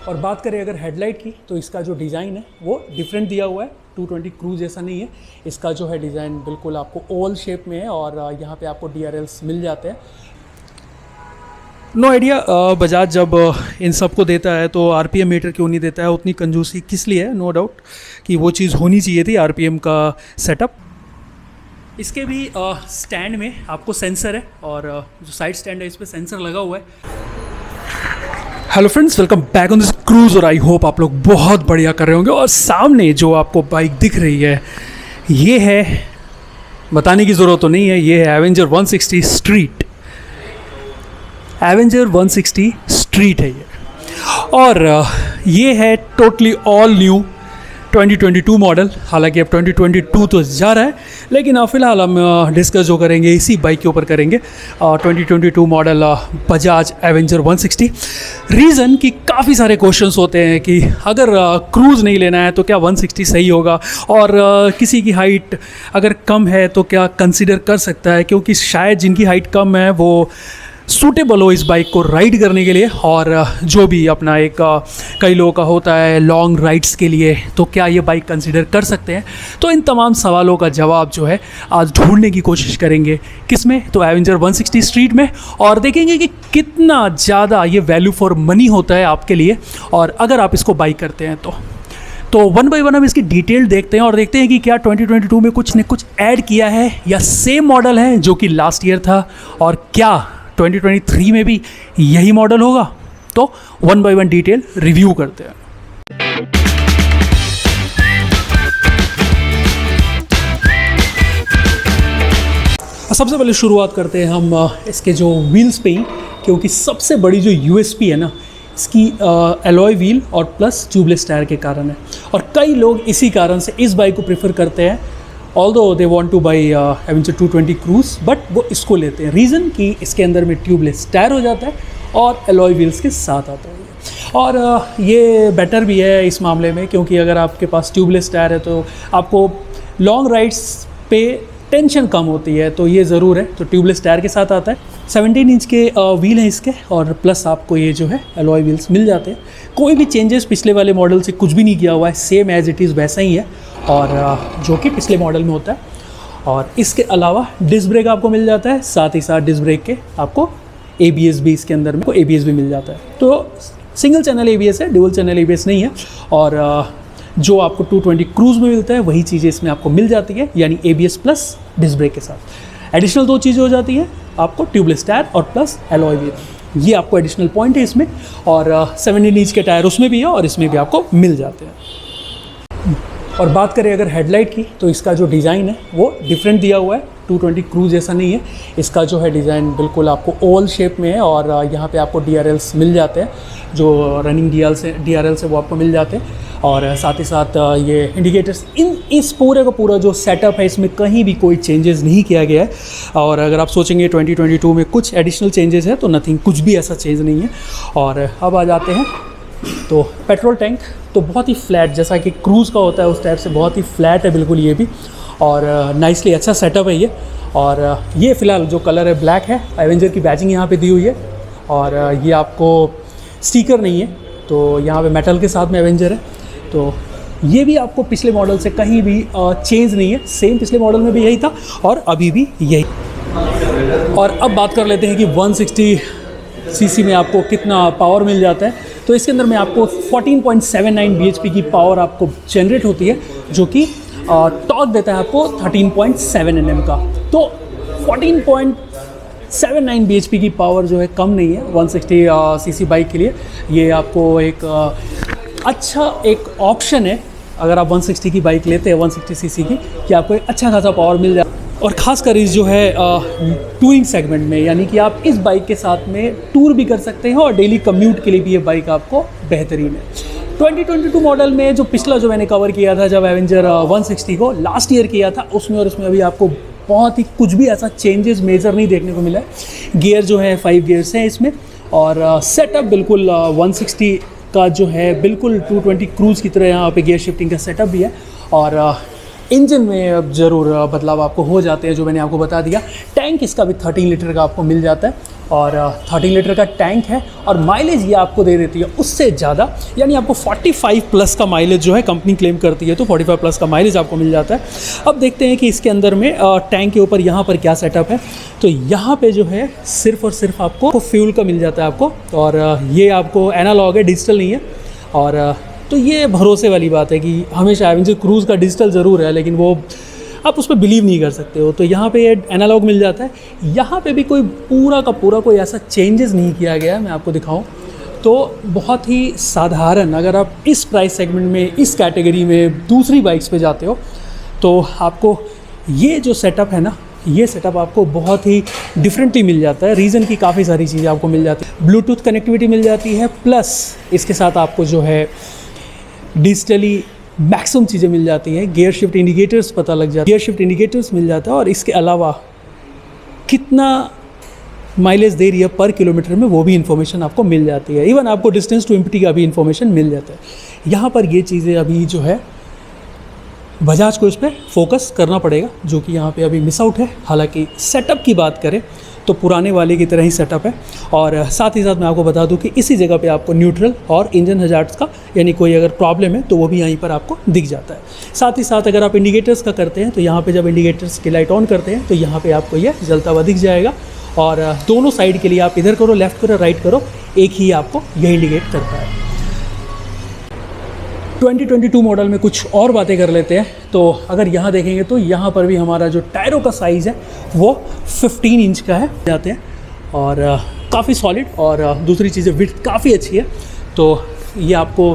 और बात करें अगर हेडलाइट की, तो इसका जो डिज़ाइन है वो डिफरेंट दिया हुआ है। 220 क्रूज जैसा नहीं है। इसका जो है डिज़ाइन बिल्कुल आपको ओवल शेप में है और यहाँ पे आपको DRLs मिल जाते हैं। नो आइडिया बजाज जब इन सब को देता है तो RPM मीटर क्यों नहीं देता है, उतनी कंजूसी किस लिए है। नो डाउट कि वो चीज़ होनी चाहिए थी, RPM का सेटअप। इसके भी स्टैंड में आपको सेंसर है और जो साइड स्टैंड है इस पर सेंसर लगा हुआ है। Hello friends, welcome back on this cruise और आई होप आप लोग बहुत बढ़िया कर रहे होंगे। और सामने जो आपको बाइक दिख रही है ये है, बताने की ज़रूरत तो नहीं है, ये है एवेंजर 160 स्ट्रीट। एवेंजर 160 स्ट्रीट है ये, और ये है टोटली ऑल न्यू 2022 मॉडल। हालांकि अब 2022 तो जा रहा है, लेकिन फ़िलहाल हम डिस्कस जो करेंगे इसी बाइक के ऊपर करेंगे। 2022 मॉडल बजाज एवेंजर 160। रीज़न कि काफ़ी सारे क्वेश्चंस होते हैं कि अगर क्रूज़ नहीं लेना है तो क्या 160 सही होगा, और किसी की हाइट अगर कम है तो क्या कंसिडर कर सकता है, क्योंकि शायद जिनकी हाइट कम है वो सूटेबल हो इस बाइक को राइड करने के लिए। और जो भी अपना एक कई लोगों का होता है लॉन्ग राइड्स के लिए, तो क्या ये बाइक कंसीडर कर सकते हैं। तो इन तमाम सवालों का जवाब जो है आज ढूंढने की कोशिश करेंगे। किस में? तो एवेंजर 160 स्ट्रीट में। और देखेंगे कि कितना ज़्यादा ये वैल्यू फॉर मनी होता है आपके लिए, और अगर आप इसको बाई करते हैं तो वन बाई वन हम इसकी डिटेल देखते हैं और देखते हैं कि क्या 2022 में कुछ ने कुछ ऐड किया है या सेम मॉडल है जो कि लास्ट ईयर था, और क्या 2023 में भी यही मॉडल होगा। तो one by one detail review करते हैं। सबसे पहले शुरुआत करते हैं हम इसके जो व्हील्स पे ही, क्योंकि सबसे बड़ी जो यूएसपी है ना इसकी एलॉय व्हील और प्लस ट्यूबलेस टायर के कारण है। और कई लोग इसी कारण से इस बाइक को प्रेफर करते हैं, although they want two by Avenger 220 cruise, but वो इसको लेते हैं। रीज़न कि इसके अंदर में ट्यूबलेस टायर हो जाता है और एलॉय व्हील्स के साथ आता है। और ये बेटर भी है इस मामले में, क्योंकि अगर आपके पास ट्यूबलेस टायर है तो आपको लॉन्ग राइड्स पे टेंशन कम होती है, तो ये ज़रूर है। तो ट्यूबलेस टायर के साथ आता है। 17 इंच के व्हील हैं इसके, और प्लस आपको ये जो है एलॉय व्हील्स मिल जाते हैं। कोई भी चेंजेस पिछले वाले मॉडल से कुछ भी नहीं किया हुआ है, सेम एज इट इज़ वैसा ही है, और जो कि पिछले मॉडल में होता है। और इसके अलावा डिस्क ब्रेक आपको मिल जाता है, साथ ही साथ डिस्क ब्रेक के आपको ABS भी इसके अंदर में ABS भी मिल जाता है। तो सिंगल चैनल ABS है, डुअल चैनल ABS नहीं है। और जो आपको 220 क्रूज में मिलता है वही चीज़ें इसमें आपको मिल जाती है, यानी ABS प्लस डिस्क ब्रेक के साथ। एडिशनल दो चीज़ें हो जाती है आपको, ट्यूबलेस टायर और प्लस एलॉय व्हील। ये आपको एडिशनल पॉइंट है इसमें। और 17 इंच के टायर उसमें भी है और इसमें भी आपको मिल जाते हैं। और बात करें अगर हेडलाइट की, तो इसका जो डिज़ाइन है वो डिफरेंट दिया हुआ है। 220 क्रूज जैसा नहीं है। इसका जो है डिज़ाइन बिल्कुल आपको ओवल शेप में है, और यहाँ पे आपको DRLs मिल जाते हैं, जो रनिंग DRLs है वो आपको मिल जाते हैं। और साथ ही साथ ये इंडिकेटर्स, इस पूरे का पूरा जो सेटअप है इसमें कहीं भी कोई चेंजेस नहीं किया गया है। और अगर आप सोचेंगे 2022 में कुछ एडिशनल चेंजेस है, तो नथिंग, कुछ भी ऐसा चेंज नहीं है। और अब आ जाते हैं तो पेट्रोल टैंक तो बहुत ही फ्लैट, जैसा कि क्रूज़ का होता है उस टाइप से बहुत ही फ्लैट है बिल्कुल ये भी। और नाइसली अच्छा सेटअप है ये। और ये फ़िलहाल जो कलर है ब्लैक है, एवेंजर की बैजिंग यहाँ पे दी हुई है। और ये आपको स्टिकर नहीं है, तो यहाँ पे मेटल के साथ में एवेंजर है। तो ये भी आपको पिछले मॉडल से कहीं भी चेंज नहीं है, सेम पिछले मॉडल में भी यही था और अभी भी यही। और अब बात कर लेते हैं कि 160 सीसी में आपको कितना पावर मिल जाता है। तो इसके अंदर में आपको 14.79 bhp की पावर आपको जनरेट होती है, जो कि टॉर्क देता है आपको 13.7 Nm का। तो 14.79 bhp की पावर जो है कम नहीं है 160 सीसी बाइक के लिए। ये आपको एक अच्छा एक ऑप्शन है अगर आप 160 की बाइक लेते हैं, 160 सीसी की, कि आपको एक अच्छा खासा पावर मिल जाए। और ख़ासकर इस जो है टूरिंग सेगमेंट में, यानी कि आप इस बाइक के साथ में टूर भी कर सकते हैं और डेली कम्यूट के लिए भी ये बाइक आपको बेहतरीन है। 2022 मॉडल में जो पिछला जो मैंने कवर किया था जब एवेंजर 160 को लास्ट ईयर किया था, उसमें और इसमें अभी आपको बहुत ही कुछ भी ऐसा चेंजेस मेजर नहीं देखने को मिला है। गियर जो है 5 गियर्स हैं इसमें, और सेटअप बिल्कुल 160 का जो है बिल्कुल 220 क्रूज़ की तरह यहाँ पे गियर शिफ्टिंग का सेटअप भी है। और इंजन में अब ज़रूर बदलाव आपको हो जाते हैं, जो मैंने आपको बता दिया। टैंक इसका भी 13 लीटर का आपको मिल जाता है। और 13 लीटर का टैंक है और माइलेज ये आपको दे देती है उससे ज़्यादा, यानी आपको 45 प्लस का माइलेज जो है कंपनी क्लेम करती है, तो 45 प्लस का माइलेज आपको मिल जाता है। अब देखते हैं कि इसके अंदर में टैंक के ऊपर यहाँ पर क्या सेटअप है। तो यहाँ पे जो है सिर्फ और सिर्फ आपको फ्यूल का मिल जाता है आपको, और ये आपको एनालॉग है, डिजिटल नहीं है। और तो ये भरोसे वाली बात है कि हमेशा एवेंजर क्रूज़ का डिजिटल ज़रूर है, लेकिन वो आप उस पर बिलीव नहीं कर सकते हो। तो यहाँ पे ये एनालॉग मिल जाता है। यहाँ पे भी कोई पूरा का पूरा कोई ऐसा चेंजेस नहीं किया गया है। मैं आपको दिखाऊं तो बहुत ही साधारण, अगर आप इस प्राइस सेगमेंट में, इस कैटेगरी में दूसरी बाइक्स पे जाते हो तो आपको ये जो सेटअप है ना, ये सेटअप आपको बहुत ही डिफरेंटली मिल जाता है। रीज़न की काफ़ी सारी चीज़ें आपको मिल जाती है। ब्लूटूथ कनेक्टिविटी मिल जाती है, प्लस इसके साथ आपको जो है डिजिटली मैक्सिमम चीज़ें मिल जाती हैं। गियर शिफ्ट इंडिकेटर्स पता लग जाता है, गियर शिफ्ट इंडिकेटर्स मिल जाता है। और इसके अलावा कितना माइलेज दे रही है पर किलोमीटर में वो भी इन्फॉर्मेशन आपको मिल जाती है। इवन आपको डिस्टेंस टू एम्प्टी का भी इन्फॉर्मेशन मिल जाता है। यहाँ पर ये चीज़ें अभी जो है बजाज को इस पर फोकस करना पड़ेगा, जो कि यहाँ पे अभी मिस आउट है। हालांकि सेटअप की बात करें तो पुराने वाले की तरह ही सेटअप है। और साथ ही साथ मैं आपको बता दूं कि इसी जगह पे आपको न्यूट्रल और इंजन हजार्ड्स का, यानी कोई अगर प्रॉब्लम है तो वो भी यहीं पर आपको दिख जाता है। साथ ही साथ अगर आप इंडिकेटर्स का करते हैं तो यहाँ पे जब इंडिकेटर्स की लाइट ऑन करते हैं तो यहाँ पे आपको ये जलता हुआ दिख जाएगा। और दोनों साइड के लिए आप इधर करो, लेफ़्ट करो, राइट करो, एक ही आपको ये इंडिकेट करता है। 2022 मॉडल में कुछ और बातें कर लेते हैं। तो अगर यहाँ देखेंगे तो यहाँ पर भी हमारा जो टायरों का साइज़ है वो 15 इंच का है जाते हैं, और काफ़ी सॉलिड। और दूसरी चीज़ें विड्थ काफ़ी अच्छी है। तो ये आपको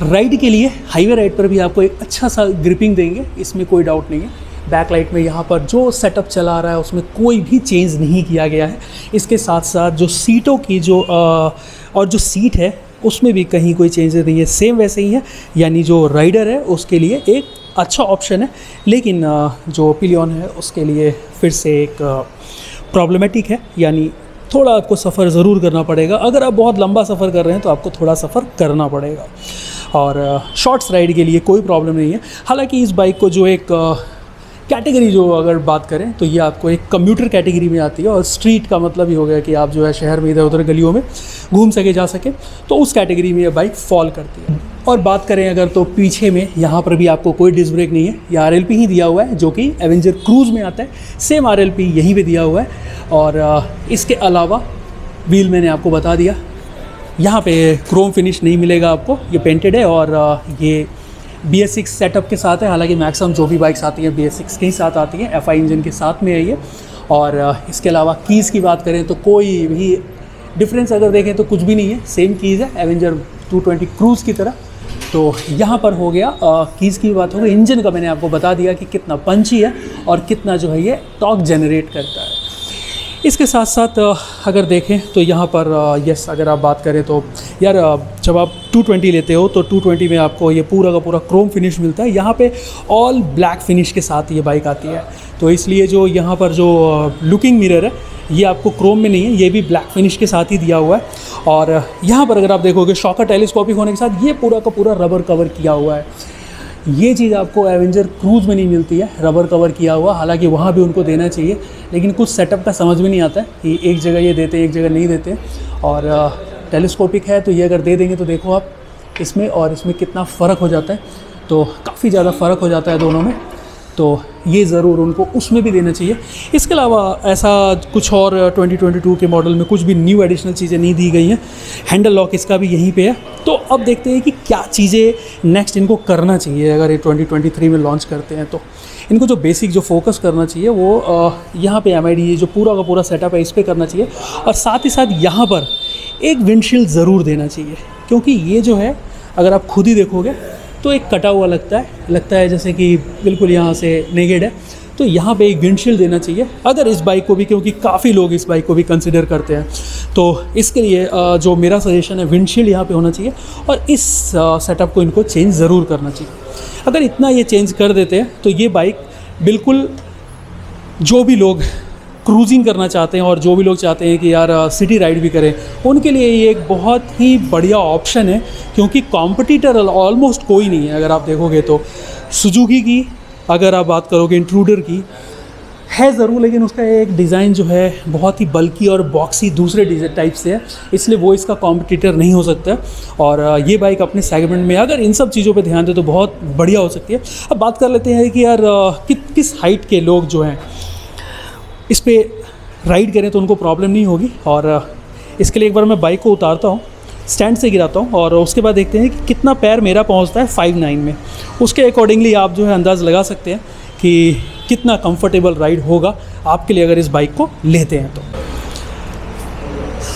राइड के लिए, हाईवे राइड पर भी आपको एक अच्छा सा ग्रिपिंग देंगे, इसमें कोई डाउट नहीं है। बैकलाइट में यहाँ पर जो सेटअप चला रहा है उसमें कोई भी चेंज नहीं किया गया है। इसके साथ साथ जो सीटों की और जो सीट है उसमें भी कहीं कोई चेंज नहीं है, सेम वैसे ही है। यानी जो राइडर है उसके लिए एक अच्छा ऑप्शन है, लेकिन जो पिलियन है उसके लिए फिर से एक प्रॉब्लमेटिक है। यानी थोड़ा आपको सफ़र ज़रूर करना पड़ेगा। अगर आप बहुत लंबा सफ़र कर रहे हैं तो आपको थोड़ा सफ़र करना पड़ेगा। और शॉर्ट्स राइड के लिए कोई प्रॉब्लम नहीं है। हालांकि इस बाइक को जो एक कैटेगरी जो अगर बात करें तो ये आपको एक कम्यूटर कैटेगरी में आती है, और स्ट्रीट का मतलब ही हो गया कि आप जो है शहर में इधर उधर गलियों में घूम सके, जा सके, तो उस कैटेगरी में ये बाइक फॉल करती है। और बात करें अगर तो पीछे में यहाँ पर भी आपको कोई डिस्क ब्रेक नहीं है, ये RLP ही दिया हुआ है जो कि एवेंजर क्रूज़ में आता है। सेम RLP यहीं पे दिया हुआ है। और इसके अलावा व्हील मैंने आपको बता दिया, यहाँ पे क्रोम फिनिश नहीं मिलेगा आपको, ये पेंटेड है। और ये BS6 सेटअप के साथ है। हालांकि मैक्सिमम जो भी बाइक्स आती हैं BS6 के ही साथ आती हैं, FI इंजन के साथ में है ये। और इसके अलावा कीज़ की बात करें तो कोई भी डिफरेंस अगर देखें तो कुछ भी नहीं है, सेम कीज़ है एवेंजर 220 क्रूज़ की तरह। तो यहाँ पर हो गया कीज़ की बात हो गई। इंजन का मैंने आपको बता दिया कि कितना पंची है और कितना जो है ये टॉर्क जनरेट करता है। इसके साथ साथ अगर देखें तो यहाँ पर यस, अगर आप बात करें तो यार जब आप 220 लेते हो तो 220 में आपको ये पूरा का पूरा क्रोम फिनिश मिलता है। यहाँ पे ऑल ब्लैक फिनिश के साथ ये बाइक आती है, तो इसलिए जो यहाँ पर जो लुकिंग मिरर है ये आपको क्रोम में नहीं है, ये भी ब्लैक फिनिश के साथ ही दिया हुआ है। और यहाँ पर अगर आप देखोगे शॉकर टेलीस्कोपिक होने के साथ ये पूरा का पूरा रबर कवर किया हुआ है। ये चीज़ आपको एवेंजर क्रूज़ में नहीं मिलती है, रबर कवर किया हुआ। हालांकि वहाँ भी उनको देना चाहिए, लेकिन कुछ सेटअप का समझ में नहीं आता है कि एक जगह ये देते हैं, एक जगह नहीं देते। और टेलीस्कोपिक है तो ये अगर दे देंगे तो देखो आप इसमें और इसमें कितना फ़र्क हो जाता है। तो काफ़ी ज़्यादा फ़र्क हो जाता है दोनों में, तो ये ज़रूर उनको उसमें भी देना चाहिए। इसके अलावा ऐसा कुछ और 2022 के मॉडल में कुछ भी न्यू एडिशनल चीज़ें नहीं दी गई हैं। हैंडल लॉक इसका भी यहीं पे है। तो अब देखते हैं कि क्या चीज़ें नेक्स्ट इनको करना चाहिए। अगर ये 2023 में लॉन्च करते हैं तो इनको जो बेसिक जो फोकस करना चाहिए वो यहाँ पे MID ये जो पूरा का पूरा सेटअप है इस पर करना चाहिए। और साथ ही साथ यहाँ पर एक विंडशील्ड ज़रूर देना चाहिए, क्योंकि ये जो है अगर आप खुद ही देखोगे तो एक कटा हुआ लगता है जैसे कि बिल्कुल यहाँ से नेगेड है। तो यहाँ पे एक विंडशील्ड देना चाहिए अगर इस बाइक को भी, क्योंकि काफ़ी लोग इस बाइक को भी कंसिडर करते हैं। तो इसके लिए जो मेरा सजेशन है विंडशील्ड यहाँ पे होना चाहिए, और इस सेटअप को इनको चेंज ज़रूर करना चाहिए। अगर इतना ये चेंज कर देते हैं तो ये बाइक बिल्कुल जो भी लोग क्रूजिंग करना चाहते हैं और जो भी लोग चाहते हैं कि यार सिटी राइड भी करें, उनके लिए ये एक बहुत ही बढ़िया ऑप्शन है। क्योंकि कॉम्पिटिटर ऑलमोस्ट कोई नहीं है। अगर आप देखोगे तो सुजुकी की अगर आप बात करोगे, इंट्रूडर की, है ज़रूर, लेकिन उसका एक डिज़ाइन जो है बहुत ही बल्की और बॉक्सी दूसरे डिज़ाइन टाइप से है, इसलिए वो इसका कॉम्पिटिटर नहीं हो सकता। और ये बाइक अपने सेगमेंट में अगर इन सब चीज़ों पे ध्यान दे तो बहुत बढ़िया हो सकती है। अब बात कर लेते हैं कि यार किस हाइट के लोग जो हैं इस पर राइड करें तो उनको प्रॉब्लम नहीं होगी। और इसके लिए एक बार मैं बाइक को उतारता हूँ, स्टैंड से गिराता हूँ और उसके बाद देखते हैं कि कितना पैर मेरा पहुँचता है 5.9 में। उसके अकॉर्डिंगली आप जो है अंदाज़ लगा सकते हैं कि कितना कंफर्टेबल राइड होगा आपके लिए अगर इस बाइक को लेते हैं तो।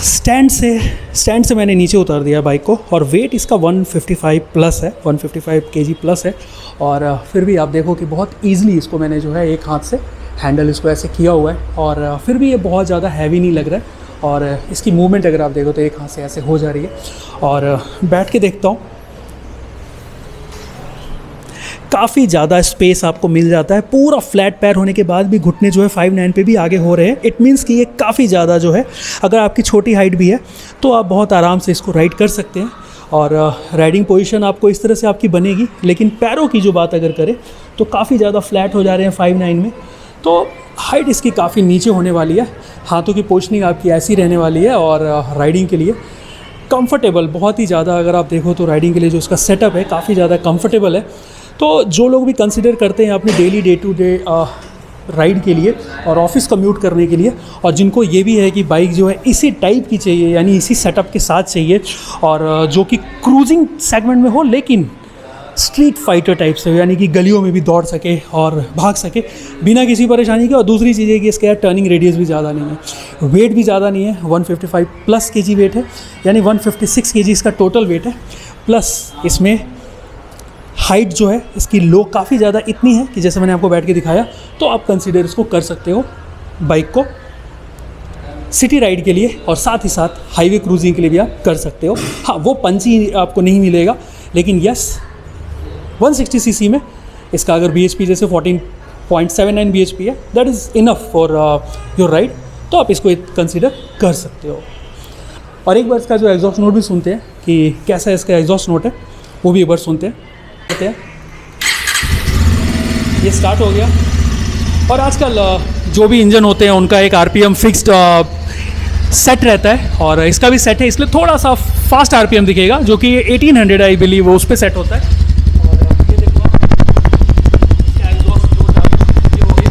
स्टैंड से मैंने नीचे उतार दिया बाइक को और वेट इसका 155 प्लस है, 155 kg प्लस है। और फिर भी आप देखो कि बहुत ईज़िली इसको मैंने जो है एक हाथ से हैंडल इसको ऐसे किया हुआ है और फिर भी ये बहुत ज़्यादा हैवी नहीं लग रहा है। और इसकी मूवमेंट अगर आप देखो तो एक हाथ से ऐसे हो जा रही है। और बैठ के देखता हूँ, काफ़ी ज़्यादा स्पेस आपको मिल जाता है। पूरा फ्लैट पैर होने के बाद भी घुटने जो है 5.9 पे भी आगे हो रहे हैं। इट मीन्स कि ये काफ़ी ज़्यादा जो है, अगर आपकी छोटी हाइट भी है तो आप बहुत आराम से इसको राइड कर सकते हैं। और राइडिंग पोजीशन आपको इस तरह से आपकी बनेगी। लेकिन पैरों की जो बात अगर करें तो काफ़ी ज़्यादा फ्लैट हो जा रहे हैं 5.9 में, तो हाइट इसकी काफ़ी नीचे होने वाली है। हाथों की पोजीशनिंग आपकी ऐसी रहने वाली है और राइडिंग के लिए कंफर्टेबल बहुत ही ज़्यादा, अगर आप देखो तो राइडिंग के लिए जो इसका सेटअप है काफ़ी ज़्यादा कंफर्टेबल है। तो जो लोग भी कंसिडर करते हैं अपने daily day to day ride के लिए और ऑफिस कम्यूट करने के लिए, और जिनको ये भी है कि बाइक जो है इसी टाइप की चाहिए, यानी इसी सेटअप के साथ चाहिए और जो कि क्रूजिंग सेगमेंट में हो लेकिन स्ट्रीट फाइटर टाइप से हो, यानी कि गलियों में भी दौड़ सके और भाग सके बिना किसी परेशानी के। और दूसरी चीज़ है कि इसका टर्निंग रेडियस भी ज़्यादा नहीं है, वेट भी ज़्यादा नहीं है, 155 प्लस kg वेट है, यानी 156 kg इसका टोटल वेट है। प्लस इसमें हाइट जो है इसकी लो काफ़ी ज़्यादा इतनी है कि जैसे मैंने आपको बैठ के दिखाया, तो आप कंसीडर इसको कर सकते हो बाइक को सिटी राइड के लिए और साथ ही साथ हाईवे क्रूजिंग के लिए भी आप कर सकते हो। हाँ, वो पंची आपको नहीं मिलेगा, लेकिन यस 160 सीसी में इसका अगर BHP जैसे 14.79 BHP है, that is enough for your ride, तो आप इसको कंसीडर कर सकते हो। और एक बार इसका जो एग्जॉस्ट नोट भी सुनते हैं कि कैसा इसका एग्जॉस्ट नोट है, वो भी एक बार सुनते हैं। ये स्टार्ट हो गया। और आजकल जो भी इंजन होते हैं उनका एक RPM फिक्स्ड सेट रहता है और इसका भी सेट है, इसलिए थोड़ा सा फास्ट RPM दिखेगा, जो कि 1800 आई बिलीव उस पर सेट होता है। और ये देखो इसका एग्जॉस्ट नोट ये हो गया और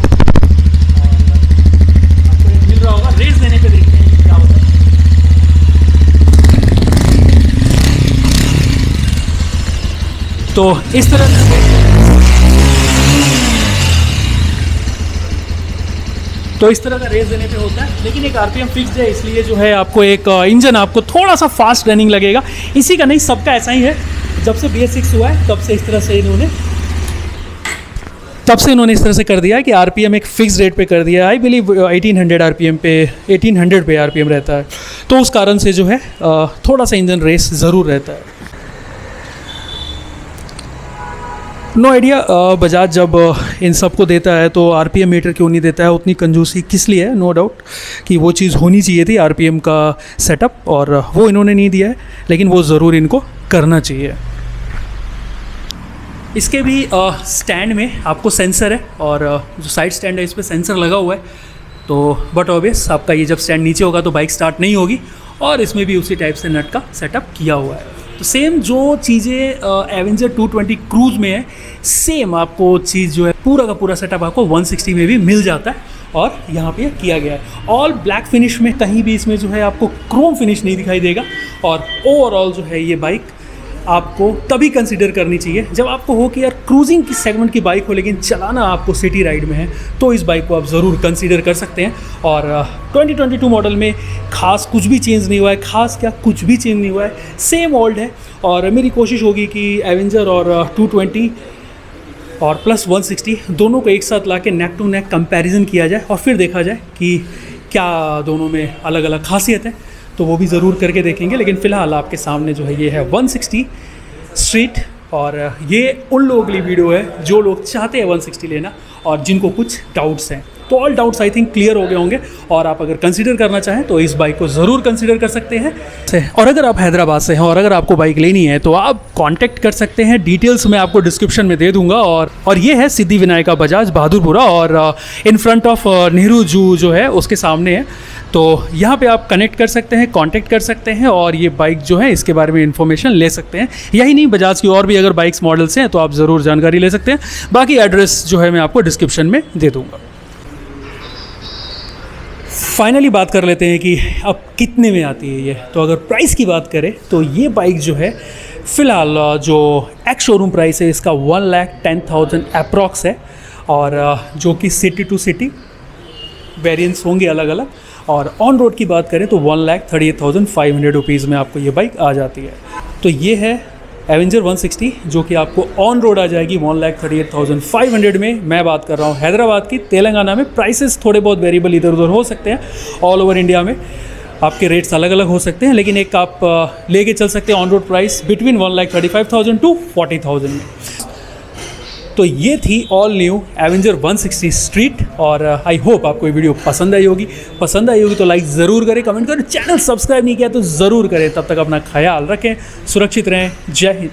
आपको एक मिल रहा होगा। रेस देने पे देखते हैं क्या होता है। तो इस तरह का रेस देने पे होता है, लेकिन एक RPM फिक्स्ड है, इसलिए जो है आपको एक इंजन आपको थोड़ा सा फास्ट रनिंग लगेगा। इसी का नहीं, सबका ऐसा ही है। जब से BS6 हुआ है तब से इस तरह से इन्होंने इस तरह से कर दिया है कि RPM एक फिक्स रेट पे कर दिया है। आई बिलीव 1800 पे RPM रहता है, तो उस कारण से जो है थोड़ा सा इंजन रेस ज़रूर रहता है। नो आइडिया बजाज जब इन सब को देता है तो RPM मीटर क्यों नहीं देता है, उतनी कंजूसी किस लिए है। नो डाउट कि वो चीज़ होनी चाहिए थी RPM का सेटअप, और वो इन्होंने नहीं दिया है, लेकिन वो ज़रूर इनको करना चाहिए। इसके भी स्टैंड में आपको सेंसर है और जो साइड स्टैंड है इस पर सेंसर लगा हुआ है, तो बट ऑब्वियस आपका ये जब स्टैंड नीचे होगा तो बाइक स्टार्ट नहीं होगी। और इसमें भी उसी टाइप से नट का सेटअप किया हुआ है। तो सेम जो चीज़ें एवेंजर 220 क्रूज में है, सेम आपको चीज़ जो है पूरा का पूरा सेटअप आपको 160 में भी मिल जाता है और यहाँ पे किया गया है। ऑल ब्लैक फिनिश में, कहीं भी इसमें जो है आपको क्रोम फिनिश नहीं दिखाई देगा। और ओवरऑल जो है ये बाइक आपको तभी कंसिडर करनी चाहिए जब आपको हो कि यार क्रूजिंग की सेगमेंट की बाइक हो लेकिन चलाना आपको सिटी राइड में है, तो इस बाइक को आप ज़रूर कंसिडर कर सकते हैं। और 2022 मॉडल में खास कुछ भी चेंज नहीं हुआ है, खास क्या कुछ भी चेंज नहीं हुआ है, सेम ओल्ड है। और मेरी कोशिश होगी कि एवेंजर और 220 और प्लस 160 दोनों को एक साथ ला के नेक टू नेक कंपैरिजन किया जाए और फिर देखा जाए कि क्या दोनों में अलग अलग खासियत है, तो वो भी ज़रूर करके देखेंगे। लेकिन फ़िलहाल आपके सामने जो है ये है 160 स्ट्रीट, और ये उन लोगों के लिए वीडियो है जो लोग चाहते हैं 160 लेना और जिनको कुछ डाउट्स हैं। तो all doubts I think clear हो गए होंगे और आप अगर कंसीडर करना चाहें तो इस बाइक को ज़रूर कंसीडर कर सकते हैं। और अगर आप हैदराबाद से हैं और अगर आपको बाइक लेनी है तो आप कांटेक्ट कर सकते हैं, डिटेल्स मैं आपको डिस्क्रिप्शन में दे दूंगा। और ये है सिद्धि विनायका बजाज बहादुरपुरा और इन फ्रंट ऑफ नेहरू जू जो है उसके सामने है। तो यहाँ पे आप कनेक्ट कर सकते हैं, कांटेक्ट कर सकते हैं और ये बाइक जो है इसके बारे में इन्फॉर्मेशन ले सकते हैं। यही नहीं, बजाज की और भी अगर बाइक्स मॉडल्स हैं तो आप ज़रूर जानकारी ले सकते हैं। बाकी एड्रेस जो है मैं आपको डिस्क्रिप्शन में दे दूँगा। फाइनली बात कर लेते हैं कि अब कितने में आती है ये। तो अगर प्राइस की बात करें तो ये बाइक जो है फ़िलहाल जो एक्स शोरूम प्राइस है इसका 1,10,000 अप्रॉक्स है और जो कि सिटी टू सिटी वेरिएंट्स होंगे अलग अलग। और ऑन रोड की बात करें तो 1,38,500 रुपीज़ में आपको ये बाइक आ जाती है। तो ये है एवेंजर 160 जो कि आपको ऑन रोड आ जाएगी 1,38,500 में। मैं बात कर रहा हूँ हैदराबाद की। तेलंगाना में प्राइसेस थोड़े बहुत वेरिएबल इधर उधर हो सकते हैं, ऑल ओवर इंडिया में आपके रेट्स अलग अलग हो सकते हैं, लेकिन एक आप लेके चल सकते हैं on road price between 1,35,000 to 40,000 में। तो ये थी ऑल न्यू एवेंजर 160 स्ट्रीट और आई होप आपको ये वीडियो पसंद आई होगी तो लाइक ज़रूर करें, कमेंट करें, चैनल सब्सक्राइब नहीं किया तो ज़रूर करें। तब तक अपना ख्याल रखें, सुरक्षित रहें। जय हिंद।